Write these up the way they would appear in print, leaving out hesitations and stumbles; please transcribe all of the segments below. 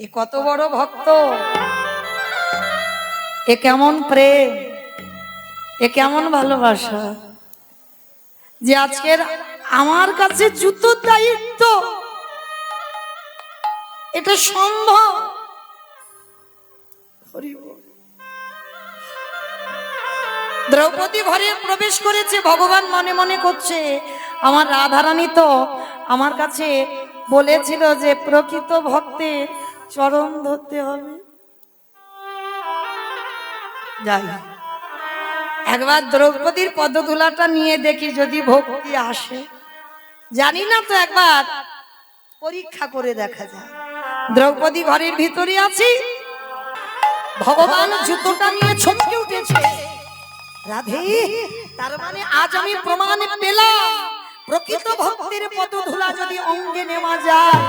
এ কত বড় ভক্ত, এ কেমন প্রেম, এ কেমন ভালোবাসা যে আজকের আমার কাছে জুতোর দায়িত্ব এটা সম্ভব। দ্রৌপদী ঘরে প্রবেশ করেছে, ভগবান মনে মনে করছে আমার রাধারানী তো আমার কাছে বলেছিল যে প্রকৃত ভক্তের চরণ ধরতে হবে। যাই একবার দ্রৌপদীর পদধূলাটা নিয়ে দেখি যদি ভক্তি আসে, জানি না তো একবার পরীক্ষা করে দেখা যায়। দ্রৌপদী ঘরের ভিতরে আছি, ভগবান জুতোটা নিয়ে ছমকে উঠেছে। রাধে, তার মানে আজ আমি প্রমাণ পেলাম প্রকৃত ভক্তের পদধূলা যদি অঙ্গে নেওয়া যায়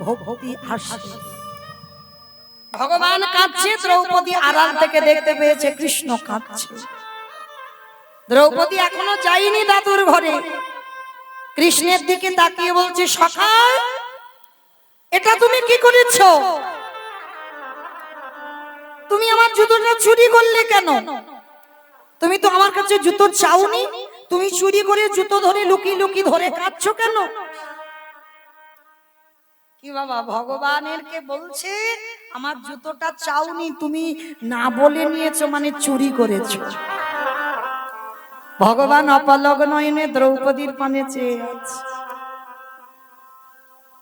ভক্তি আসে। ভগবান কাঁদছে, দ্রৌপদী আড়াল থেকে দেখতে পেয়েছে কৃষ্ণ কাঁদছে। দ্রৌপদী এখনো যায়নি দাদুর ঘরে, কৃষ্ণের দিকে তাকিয়ে বলছে সখা এটা তুমি কি করেছো? তুমি আমার জুতোটা চুরি করলে কেন? তুমি তো আমার কাছে জুতো চাওনি, তুমি চুরি করে জুতো ধরে লুকিয়ে লুকিয়ে ধরে কাঁদছো কেন? কি বাবা, ভগবানের কে বলছে আমার জুতোটা চাওনি, তুমি না বলে নিয়েছো মানে চুরি করেছো। ভগবান অপলক নয়নে দ্রৌপদীর পানে চেয়ে আছে।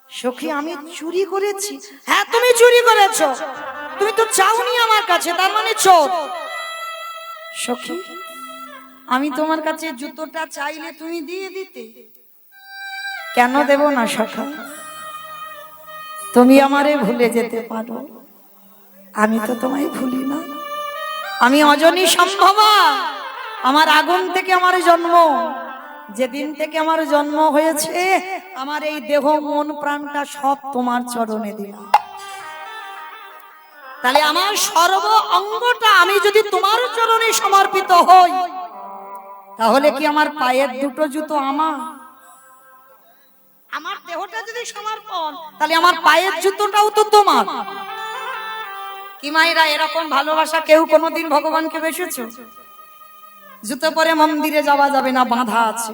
সখী আমি চুরি করেছি? হ্যাঁ তুমি চুরি করেছো, তুমি তো চাওনি আমার কাছে, তার মানে চোর। সখী আমি তোমার কাছে জুতোটা চাইলে তুমি দিয়ে দিতে, কেন দেব না সখা? তুমি আমারে ভুলে যেতে পারো, আমি তো তোমায় ভুলি না। আমি অজনী সম্ভবা, আমার আগুন থেকে আমার জন্ম, যেদিন থেকে আমার জন্ম হয়েছে আমার এই দেহ মন প্রাণটা সব তোমার চরণে দিলাম। তাহলে আমার সর্ব অঙ্গটা আমি যদি তোমার চরণে সমর্পিত হই, তাহলে কি আমার পায়ের দুটো জুতো আমার? আমার দেহটা যদি সমর্পণ, তাহলে আমার পায়ের জুতোটাও তো তোমার। কি মায়েরা, এরকম ভালোবাসা কেউ কোনোদিন ভগবানকে বেসেছো? জুতো পরে মন্দিরে যাওয়া যাবে না, বাঁধা আছে।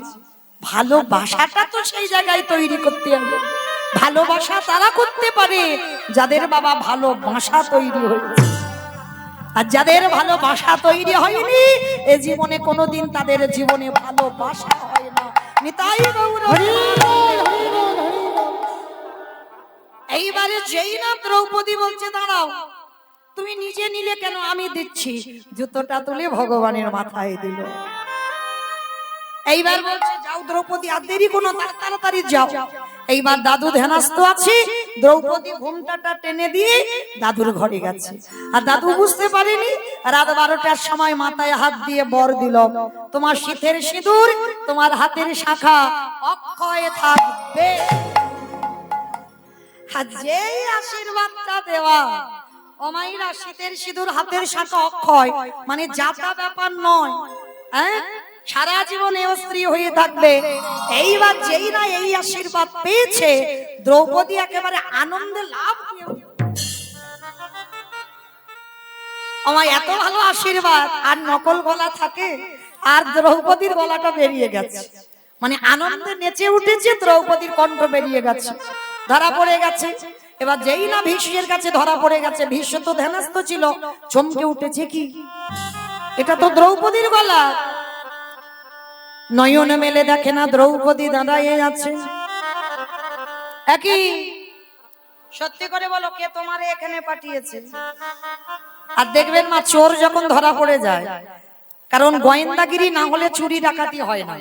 ভালোবাসাটা তো সেই জায়গায় তৈরি করতে হবে। ভালোবাসা তারা করতে পারে যাদের বাবা ভালোবাসা তৈরি হয়েছে, আর যাদের ভালোবাসা তৈরি হয়নি এ জীবনে কোনোদিন তাদের জীবনে ভালোবাসা হয় না। নিতাই গৌর। এইবারে যেই না দ্রৌপদী বলছে দাঁড়াও, তুমি নিজে নিলে কেন, আমি দিচ্ছি, জুতোটা তুলে ভগবানের মাথায় দিল। এইবার বলছে যাও দ্রৌপদী, আর দেরি কোনো, তাড়াতাড়ি যাও। এইবার দাদু ধ্যানস্থ আছে, দ্রৌপদী ঘুমটাটা টেনে দিয়ে দাদুর ঘরে গেছে। আর দাদু বুঝতে পারেনি, রাত 12টার সময় মাথায় হাত দিয়ে বর দিল তোমার শীতের সিঁদুর, তোমার হাতের শাখা অক্ষয় থাকবে। আর যেই আশীর্বাদটা দেওয়া, অমাইরা শীতের সিঁদুর হাতের শাখা অক্ষয় মানে যাতা ব্যাপার নয়, হ্যাঁ সারা জীবনে স্ত্রী হয়ে থাকবে। এইবার যেই না এই আশীর্বাদ পেয়েছে, দ্রৌপদী একেবারে আনন্দে লাভ। আমার এত ভালো আশীর্বাদ, আর নকল গলা থাকে, আর দ্রৌপদীর গলাটা বেরিয়ে গেছে, মানে আনন্দে নেচে উঠেছে, দ্রৌপদীর কণ্ঠ বেরিয়ে গেছে, ধরা পড়ে গেছে। এবার যেই না ভীষ্মের কাছে ধরা পড়ে গেছে, ভীষ্ম তো ধ্যানস্থ ছিল, চমকে উঠেছে, কি এটা তো দ্রৌপদীর গলা। নয়ন মেলে দেখে না দ্রৌপদী দাঁড়ায় আছে। একই সত্যি করে বলো, কে তোমারে এখানে পাঠিয়েছে? আর দেখবেন মা, চোর যখন ধরা পড়ে যায়, কারণ গোয়েন্দাগিরি না হলে চুরি ডাকাতি হয় না,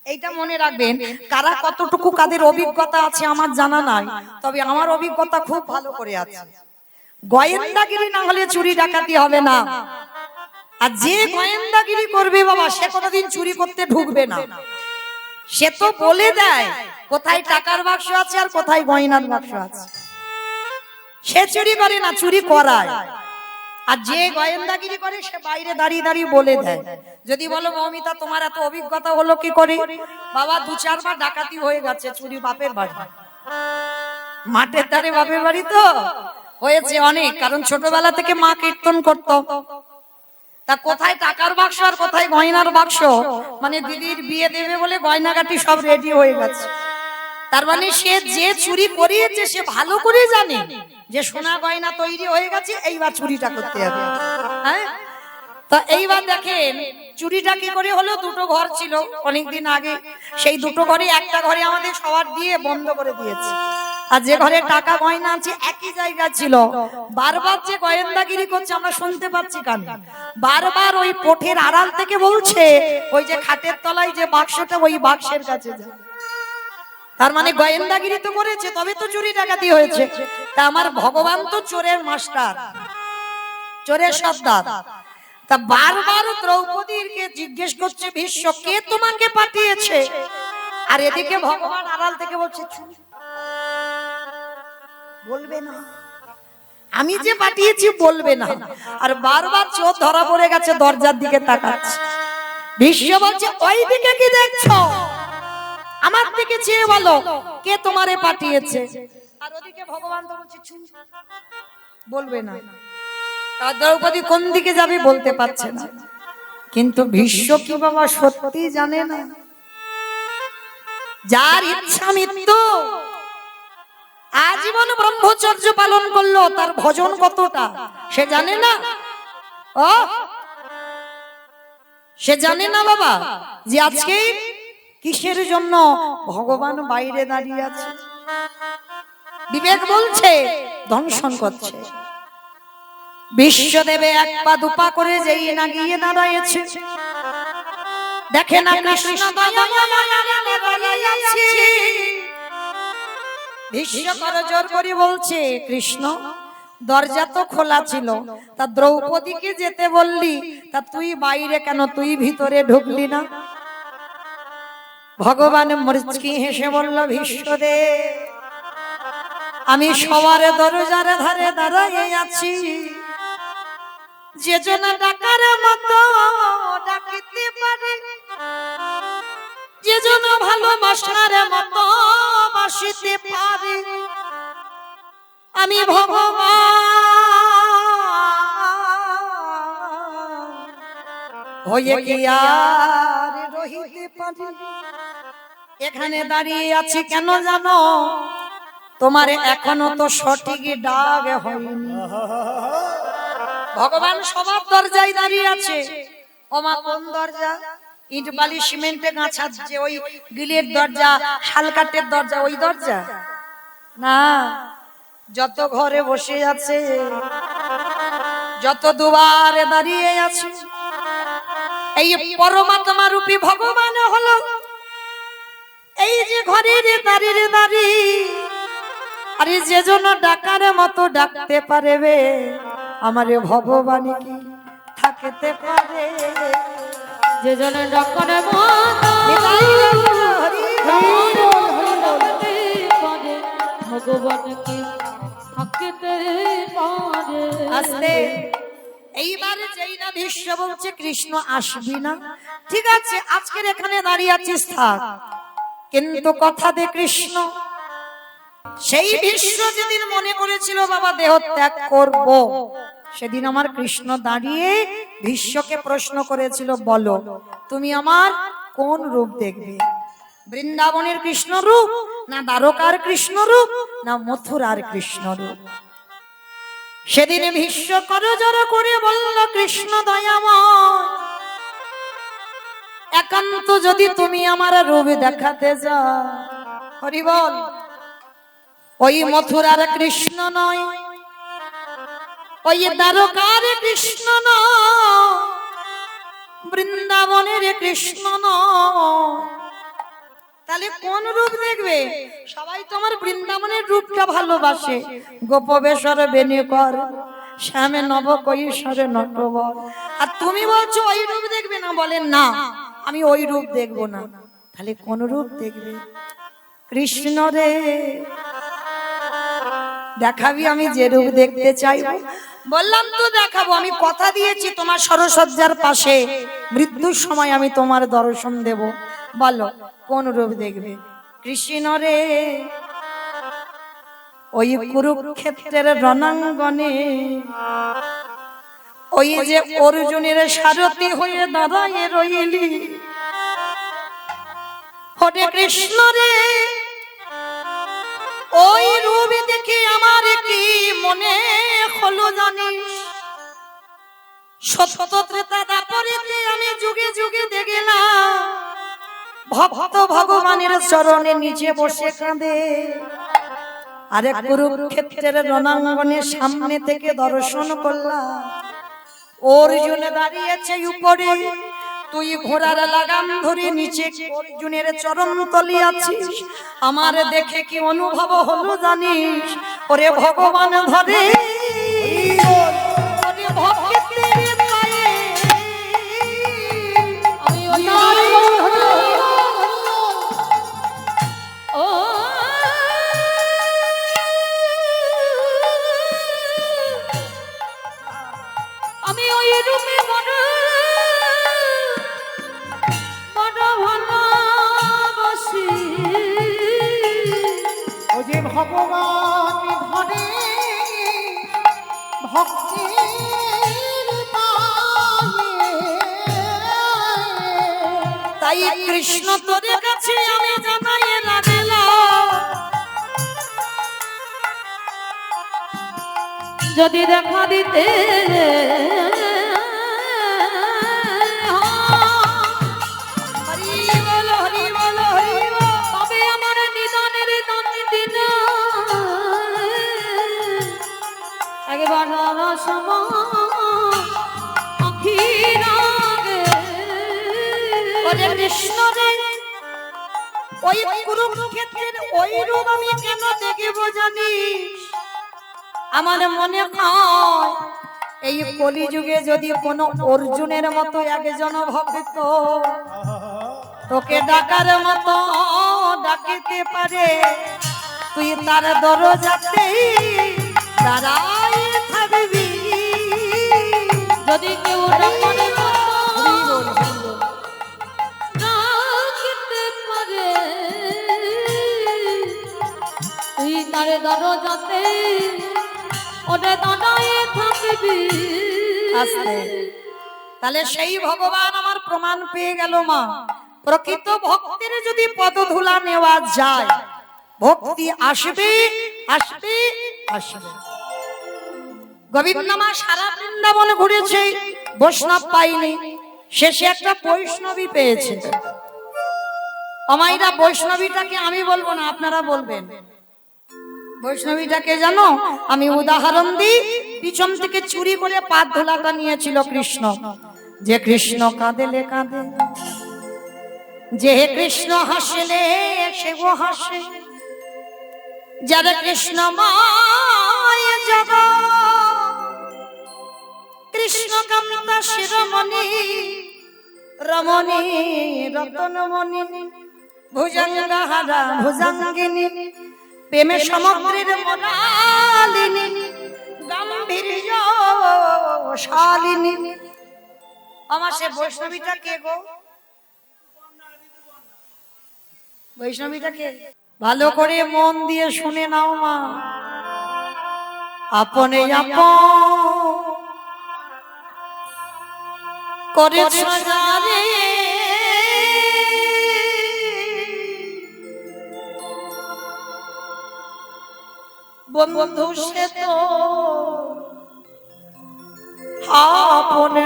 এইটা মনে রাখবেন। কারা কতটুকু কাদের অভিজ্ঞতা আছে আমার জানা নাই, তবে আমার অভিজ্ঞতা খুব ভালো করে আছে। গোয়েন্দাগিরি না হলে চুরি ডাকাতি হবে না। আর যে গোয়েন্দাগিরি করবে বাবা, সে কোনোদিন চুরি করতে ঢুকবে না। সে তো বলে দেয় কোথায় টাকার বাক্স আছে আর কোথায় গয়নার বাক্স আছে। সে চুরি করে না, চুরি করায়। আর যে গোয়েন্দাগিরি করে সে বাইরে দাঁড়িয়ে দাঁড়িয়ে বলে দেয়। যদি বলো মৌমিতা তোমার এত অভিজ্ঞতা হলো কি করে? বাবা 2-4 বার ডাকাতি হয়ে গেছে, চুরি বাপের বাড়ি, মাঠের ধারে বাপের বাড়ি তো হয়েছে অনেক, কারণ ছোটবেলা থেকে মা কীর্তন করতো। তা কোথায় টাকার বাক্স আর কোথায় গয়নার বাক্স, মানে দিদির বিয়ে দেবে বলে গয়নাগাটি সব রেডি হয়ে গেছে। তার মানে সে যে চুরি করিয়েছে সে ভালো করে জানে যে সোনা গয়না তৈরি হয়ে গেছে, এইবার চুরিটা করতে হবে। হ্যাঁ, তো এইবার দেখেন চুরিটা কি করে হলো। দুটো ঘর ছিল অনেকদিন আগে, সেই দুটো ঘরে একটা ঘরে আমাদের সবার দিয়ে বন্ধ করে দিয়েছে, আর যে ঘরে টাকা গয়না আছে একই জায়গায় ছিল। বারবার যে গোয়েন্দাগিরি করছে আমরা শুনতে পাচ্ছি কানে, বারবার ওই পোঠের আড়াল থেকে বলছে ওই যে খাটের তলায় যে বাক্সটা ওই বাক্সের কাছে যা। তার মানে গোয়েন্দাগিরি তো করেছে, তবে তো চুরি ডাকাতি হয়েছে। তা আমার ভগবান তো চোরের মাস্টার, চোরের সর্দার। তা বারবার দ্রৌপদীকে জিজ্ঞেস করছে ভীষ্ম কে তোমাকে পাঠিয়েছে, আর এদিকে ভগবান আড়াল থেকে বলছে বলবে না, আমি যে পাঠিয়েছি বলবে না। আর বারবার চোর ধরা পড়ে গেছে, দরজার দিকে তাকাচ্ছে। ভীষ্ম বলছে ওই দিকে কি দেখছো, আমার দিকে চেয়ে বলো কে তোমারে পাঠিয়েছে। আর ওদিকে ভগবান তো বলছে বলবে না। আর দ্রৌপদী কোন দিকে যাবে বলতে পারছে না। কিন্তু ভীষ্ম কি বাবা সত্যি জানে না, যার ইচ্ছা মৃত্যু, আজীবন ব্রহ্মচর্য পালন করলো, তার ভজন কতটা সে জানে না। ও সে জানে না বাবা যে আজকে কিসের জন্য ভগবান বাইরে দাঁড়িয়ে আছে। বিবেক বলছে দংশন করছে। বিশ্বদেবে এক পা দুপা করে যেই না গিয়ে দাঁড়াইছে, দেখে না কৃষ্ণ ভীষ্ম করজোর করে বলছে কৃষ্ণ দরজা তো খোলা ছিল, তা দ্রৌপদীকে যেতে বললি, তা তুই বাইরে কেন, তুই ভিতরে ঢুকলি না। ভগবান মুচকি হেসে বলল ভীষ্মদেব আমি সবার দরজার ধারে দাঁড়াইয়ে আছি, যে জন ডাকার মতো ডাকিতে পারে, যে জন ভালোবাসার মতো বাসিতে পারে, আমি ভগবান হয়ে কি আর রহিতে পারি। এখানে দাঁড়িয়ে আছি কেন জানো, তোমার এখনো তো সঠিক ডাক হয়নি। ভগবান সবার দরজায় দাঁড়িয়ে আছে। ওমা কোন দরজা, ইট বালি সিমেন্টে গাছা যে ওই গিলের দরজা, শালকাটের দরজা, ওই দরজা না। যত ঘরে বসে আছে, যত দুয়ারে দাঁড়িয়ে আছে, এই পরমাত্মা রূপী ভগবান হলো এই যে ঘরের দাঁড়িয়ে দাঁড়িয়ে। আরে যে জন্য ডাকার মতো ডাকতে পারবে, আমারে ভগবান কি থাকতে পারে, যে জন ডাকার মতো ভগবান কি থাকতে পারে। আস্তে এইবারে যেই না ভীষ্ম বলছে কৃষ্ণ আসবি না, ঠিক আছে আজকের এখানে দাঁড়িয়ে আছিস থাক, কিন্তু কথা দে কৃষ্ণ। সেই ভীষ্ম যেদিন মনে করেছিল বাবা দেহ ত্যাগ করব, সেদিন আমার কৃষ্ণ দাঁড়িয়ে ভীষ্মকে প্রশ্ন করেছিল বলো তুমি আমার কোন রূপ দেখবে, বৃন্দাবনের কৃষ্ণ রূপ না দ্বারকার কৃষ্ণ রূপ না মথুরার কৃষ্ণ রূপ। সেদিন ভীষ্ম করজোর করে বলল কৃষ্ণ দয়াময়, একান্ত যদি তুমি আমার রূপ দেখাতে যাও, হরি বল, ওই মথুরার কৃষ্ণ নয়, ওই দ্বারকার কৃষ্ণ নয়, বৃন্দাবনের কৃষ্ণ নয়, তাহলে কোন রূপ দেখবে? সবাই তোমার বৃন্দাবনের রূপটা ভালোবাসে, গোপবেশর বেণীকর শ্যামে নব কৈশোরে নটবর, আর তুমি বলছো ওই রূপ দেখবে না। বলেন না আমি ওই রূপ দেখবো না, তাহলে কোন রূপ দেখবে? কৃষ্ণ রে দেখাবি, আমি যে রূপ দেখতে চাইবো। বললাম তো দেখাবো, আমি কথা দিয়েছি তোমার সরসজ্জার পাশে মৃত্যুর সময় আমি তোমার দর্শন দেব। বলো কোন রূপ দেখবে? কৃষ্ণ রে ওই কুরুক্ষেত্রের রণাঙ্গনে ওই যে অর্জুনের সারথি হয়ে দাঁড়ায় রইলি। হরে কৃষ্ণ রে, ওই রূপ দেখে আমার কি মনে হলো জানিস, সত্য ত্রেতা দাপরিতে আমি যুগে যুগে দেখলাম ভক্ত ভগবানের চরণে নিচে বসে কাঁদে। আরে কুরুক্ষেত্রের রণাঙ্গনে সামনে থেকে দর্শন করলাম অর্জুন দাঁড়িয়েছে উপরে, তুই ঘোড়ার লাগাম ধরে নিচে অর্জুনের চরণ তলি আছিস। আমার দেখে কি অনুভব হলো জানিস, ওরে ভগবান ধরে ওরে ভক্তের পায়ে আমি ওই রূপে বড় ভালোবাসি। ও যে ভগবান ধরে ভক্তির তাই কৃষ্ণ তোর কাছে আমি জানাই লাগলাম, যদি দেখা দিতে তবে আমার নিদানের দান দিন একবার কৃষ্ণ রে, ওই কুরুক্ষেত্রের ওই রূপ আমি কেন দেখব জানিস, আমার মনে হয় এই কলিযুগে যদি কোনো অর্জুনের মতো একজন ভক্ত তোকে ডাকার মতো ডাকিতে পারে, তুই তার দরজাতে দাঁড়াই থাকবি। যদি কেউ ডাকার মতো ডাকিতে পারে, তুই তার দরজাতে ওরে দাঁড়ায় থাকবি। আস্তে তাহলে সেই ভগবান আমার প্রমাণ পেয়ে গেল মা, প্রকৃত ভক্তের যদি পদধূলা নেওয়া যায় ভক্তি আসবে আসবে আসবে। গোবিন্দ মা সারা বৃন্দাবন ঘুরেছে, বৈষ্ণব পাইনি, শেষে একটা বৈষ্ণবী পেয়েছে। আমাইরা বৈষ্ণবীটাকে আমি বলবো না, আপনারা বলবেন। বৈষ্ণবীটাকে জানো, আমি উদাহরণ দিই, পিছন থেকে চুরি করে পাত ধোলাটা নিয়েছিল কৃষ্ণ। যে কৃষ্ণ কাঁদেলে কাঁদে, যে কৃষ্ণ হাসলে সে গো হাসে, যারা কৃষ্ণ মায় জগৎ, কৃষ্ণ কামতা শিরোমণি রমণী রতনমণি ভুজঙ্গহারা ভুজঙ্গিনী, প্রেমে সমগ্রের মোনালিনী গাম্ভীর্য শালিনী। আমার সে বৈষ্ণবীটা কে গো? বৈষ্ণবীটা কে? ভালো করে মন দিয়ে শুনে নাও মা। আপনে আপন করেছ যারে, বন্ধু সে তো আপনে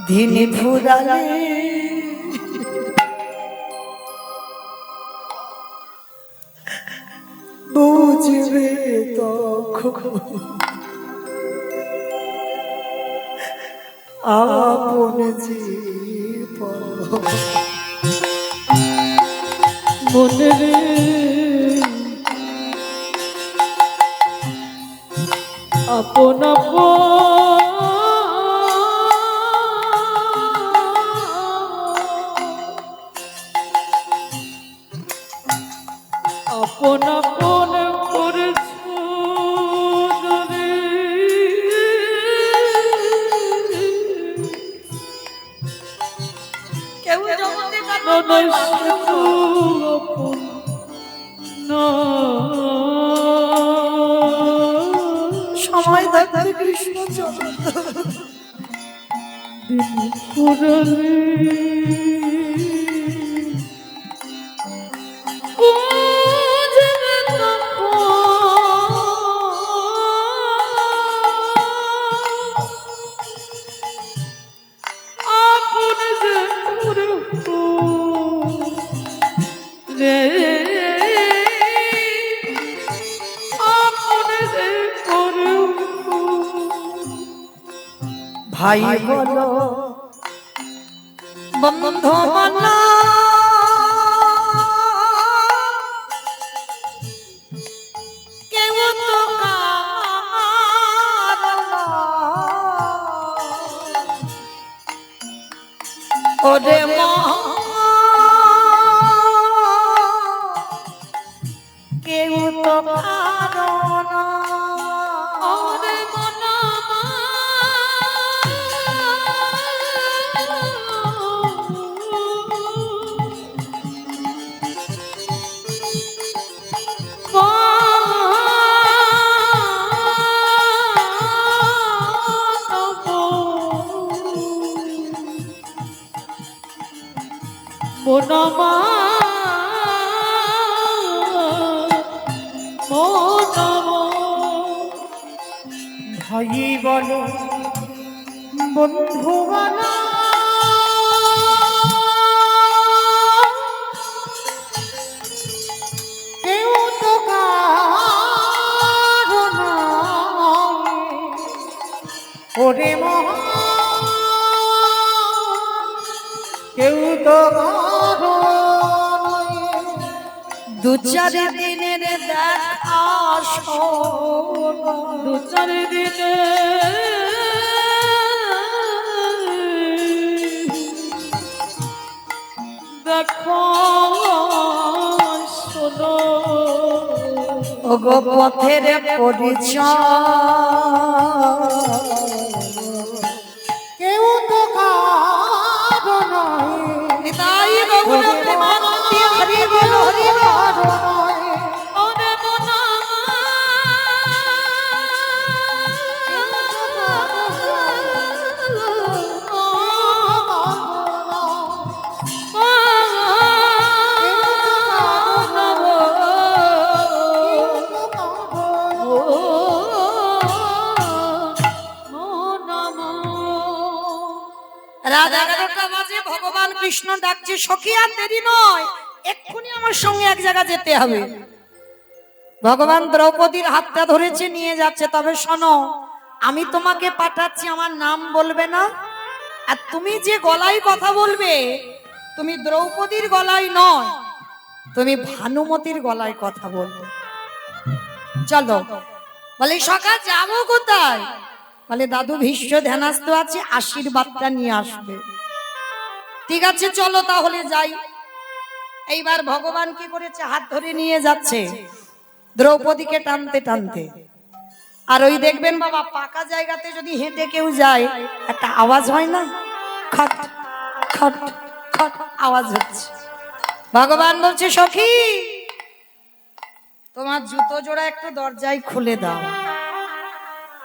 ধিনি ফুরালে বুঝবে তখন আপনে জীবন। মনে রে আপন আপন আপন করেছ কেউ সময় থাকতে কৃষ্ণ চরণ ভাই বলো বন্ধু বলো কেউ তো ওরে কেউ তো কারণ ওরে মনা মনমা ভাই বলো বন্ধু বলো কেউ তো কারণ ওরে মহা কেউ তো দু চার দিনের দেখা দু চার দিনে দেখো শোনো ওগো পথের পরিচয় কেউ তো কারণ নিতাই গৌর প্রেমানন্দী হরি বল হরি বল ওরে মনা রাত 11টা বাজে ভগবান কৃষ্ণ ডাকছে সখী আর দেরি নয় এক্ষুনি আমার সঙ্গে এক জায়গা যেতে হবে ভগবান দ্রৌপদীর হাতটা ধরেছে নিয়ে যাচ্ছে তবে শোনো আমি তোমাকে পাঠাচ্ছি আমার নাম বলবে না আর তুমি যে গলায় কথা বলবে তুমি দ্রৌপদীর গলায় নয় তুমি ভানুমতির গলায় কথা বলবে চলো বলে সখা যাবো কোথায় বলে দাদু ভীষ্ম ধ্যানস্থ আছে আশীর্বাদটা নিয়ে আসবে ঠিক আছে চলো তাহলে যাই এইবার ভগবান কি করেছে হাত ধরে নিয়ে যাচ্ছে দ্রৌপদীকে টানতে টানতে আর ওই দেখবেন বাবা পাকা জায়গাতে যদি হেঁটে কেউ যায় একটা আওয়াজ হয় না খট খট খট আওয়াজ হচ্ছে ভগবান বলছে সখী তোমার জুতো জোড়া একটু দরজায় খুলে দাও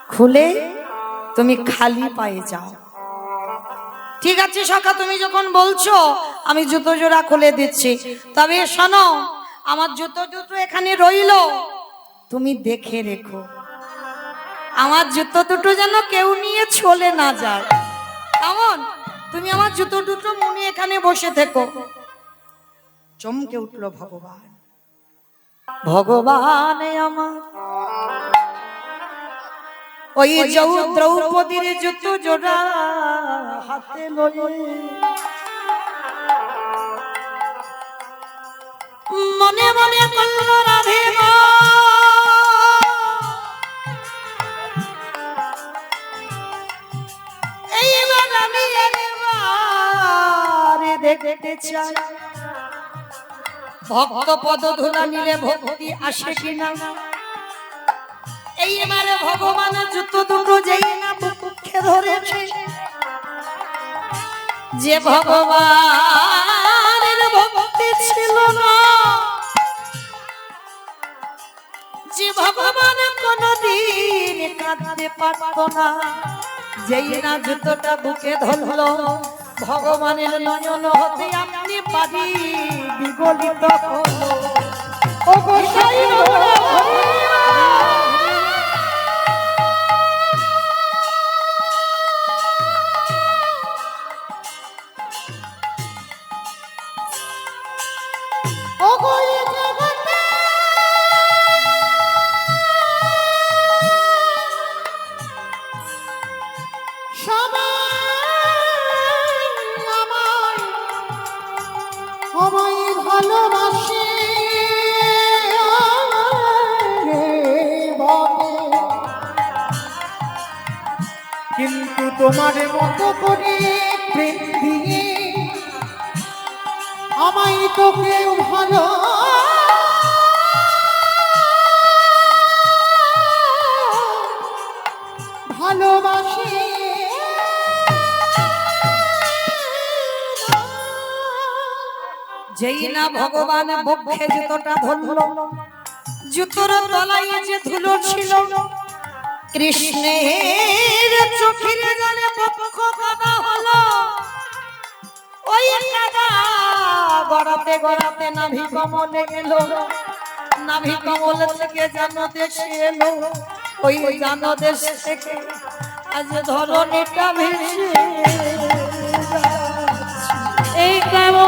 খুলে তুমি খালি পায়ে যাও ঠিক আছে সখা তুমি যখন বলছো আমি জুতো জোড়া খুলে দিচ্ছি তবে শোনো আমার জুতো দুটো এখানে রইলো তুমি দেখে রেখো আমার জুতো দুটো যেন কেউ নিয়ে চলে না যায় কেমন তুমি আমার জুতো দুটো মনে এখানে বসে থেকো চমকে উঠলো ভগবান ভগবান আমার ওই দ্রৌপদীর জুতো জোড়া হাতে লয়ে মনে মনে করল রাধে এইবার আমি একবারে দেখতে চাই ভক্ত পদ ধুলা নিলে ভক্তি আসে কিনা এইবারে ভগবানের জুতো দুটো যেই না বুকে ধরেছে যে ভগবানের ভক্তি ছিল না যে ভগবান কোনদিন কাঁদতে পারত না, যেই না জুতোটা বুকে ধরলো ভগবানের নয়ন হতে আপনি বাড়ি বিগলিত হলো। ও গোসাই ও গো এ জগতে সবাই আমায় আমায় ভালোবাসে বলে, কিন্তু তোমার মতো করে প্রেম দিয়ে আমায় তো কেউ ভালো ভালোবাসে না। যেই না ভগবান বক্ষে জুতোটা ধরলো, জুতোর তলায় যে ধুলো ছিল, কৃষ্ণের চোখের জলে বক্ষ কাদা হলো। ওই কাদা গড়াতে গড়াতে নাভি কমলে এলো, নাভি কমল থেকে জানো দেশে এলো, ওই জানো দেশ থেকে আজ ধরণীটা ভেসে এই কেমন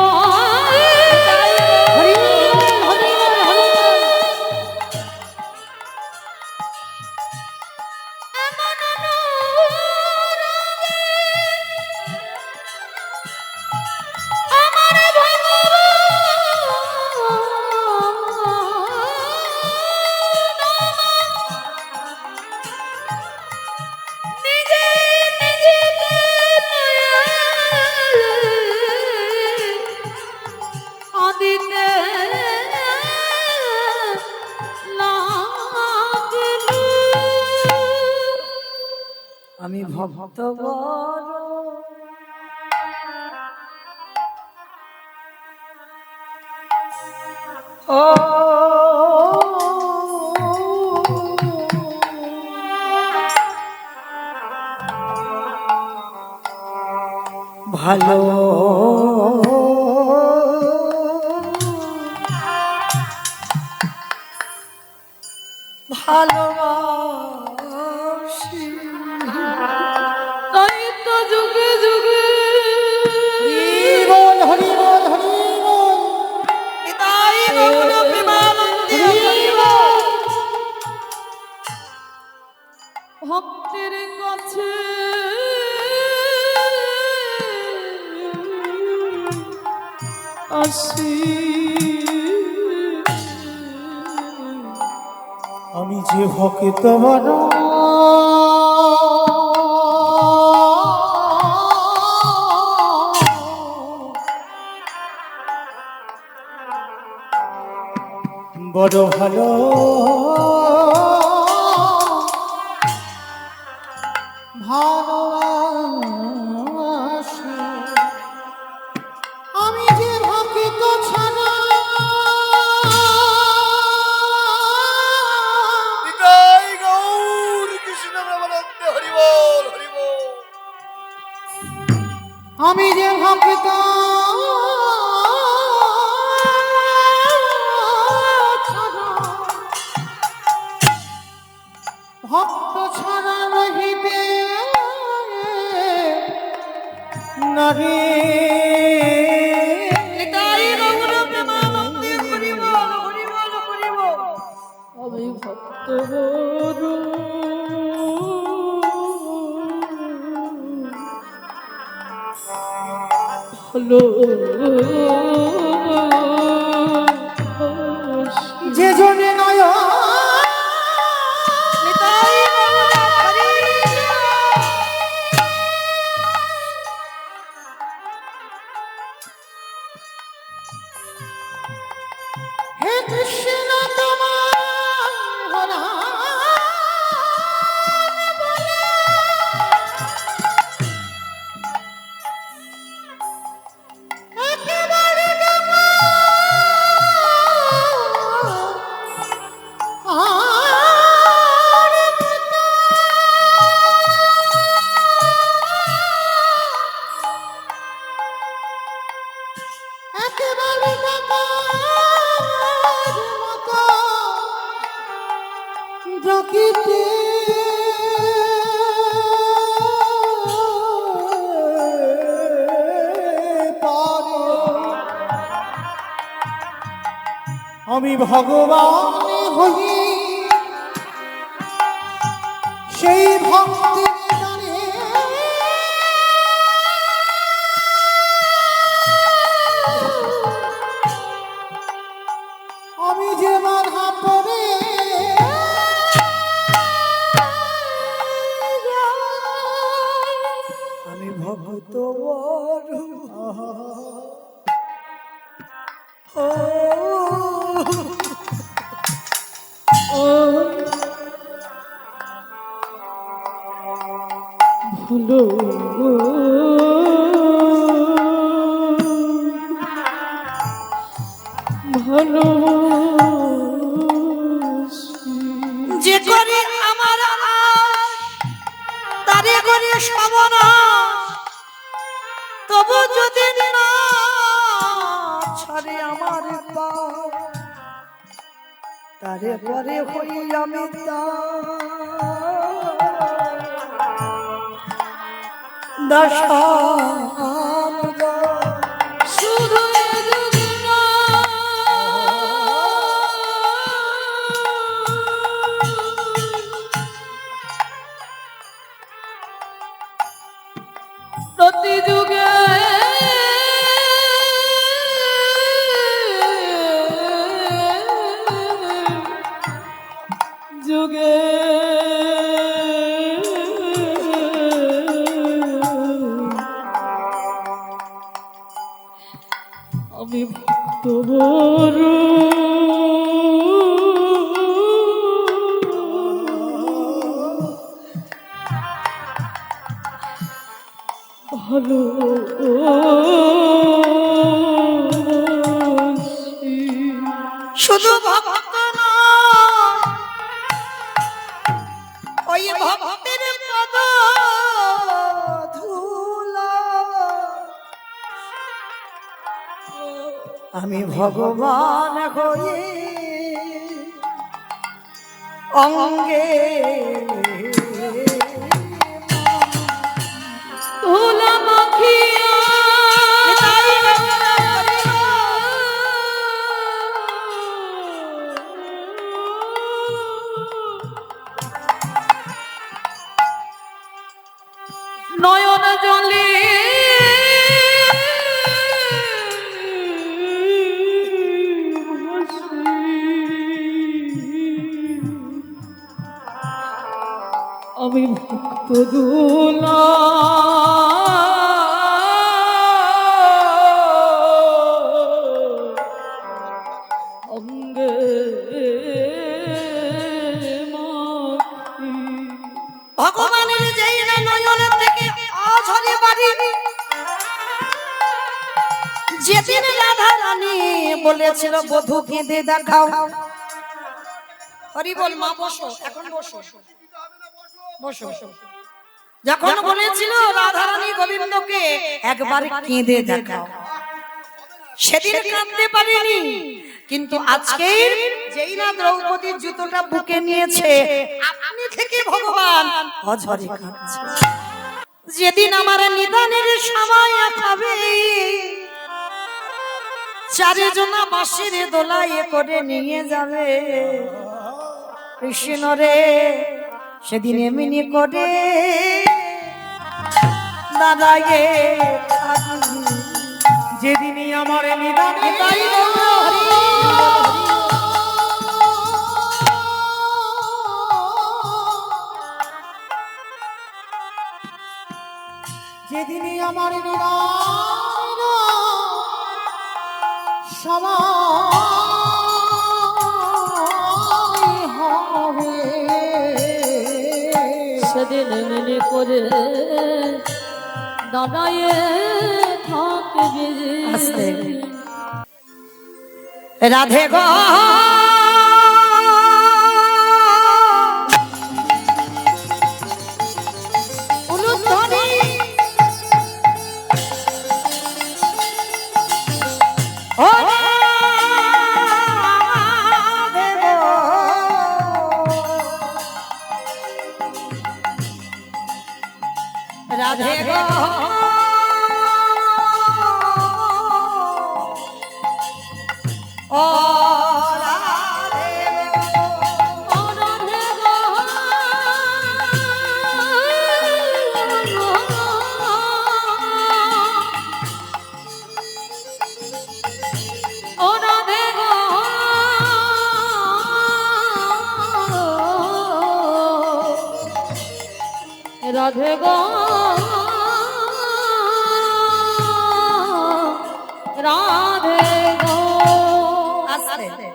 আমি ভক্ত বড় ও ভালো ভালোবাসি, তাই তো যুগে যুগে বল হরি বল হরি বল তাই গৌর প্রেমানন্দে হরি বল। ভক্তের কাছে আসি, আমি যে ভক্ত বড় বড় ভালো ভালোবাসি, আমি যে ভক্ত ছাড়া নিতাই গৌর কৃষ্ণ প্রেমানন্দে হরি বল হরি বল। আমি যে ভক্ত ছাড়া ভক্ত ছাড়া রহিতে নারী তাই গৌর প্রেমানন্দে হরি বল হরি বল হরি বল। আমি ভক্ত বড় ভালো যে জনে নয় নিতাই গৌর হরি হে কৃষ্ণ তোমার ডাকিতে পারে আমি ভগবান হই সেই ভক্তির গানে আমি যে বাধা পড়ে আমি ভক্ত ভুলো ভালো যে করে আমার তারে করে সবনা তবু যদি না ছাড়ে আমার পা তারে পরে হই আমি দশা শুধু প্রতি যুগে যুগে আমি ভক্ত বড় ভালো শুধু ভক্ত নয় ওই ভক্তের পদ ধুলা আমি ভগবান হয়ে অঙ্গে ধুলা মাখিয়া নয়ন জলে আমি ভক্ত দোলা অঙ্গে ভগবানের যেই না নয়নের থেকে আঝরে বাড়ি যেদিন রাধা রানী বলেছিল বধূ কেঁদে দেখাও হরি বল মা বসো এখন বসো বসো যখন বলেছিল রাধা রানী গোবিন্দকে একবার কেঁদে দেখাও সেদিন কাঁদতে পারিনি কিন্তু আজকে যেই না দ্রৌপদীর জুতোটা বুকে নিয়েছে আপনি থেকে ভগবান অঝরে কাঁদছে যেদিন আমার নিদানের সময় খাবে চারিজনা বাঁশির দোলায় করে নিয়ে যাবে কৃষ্ণ রে সেদিন এমনি করে দাদায়ে যেদিনই আমার নিদানে যেদিনই আমার নিদান সময় হবে সেদিন এমনি করে দাদায়ে থাকবে আস্তে রাধে গো উলুধ্বনি ও রাধে গো ও রাধে গো। ও রাধে গো। ও রাধে গো। রাধে গো। রাধে গো। আস্তে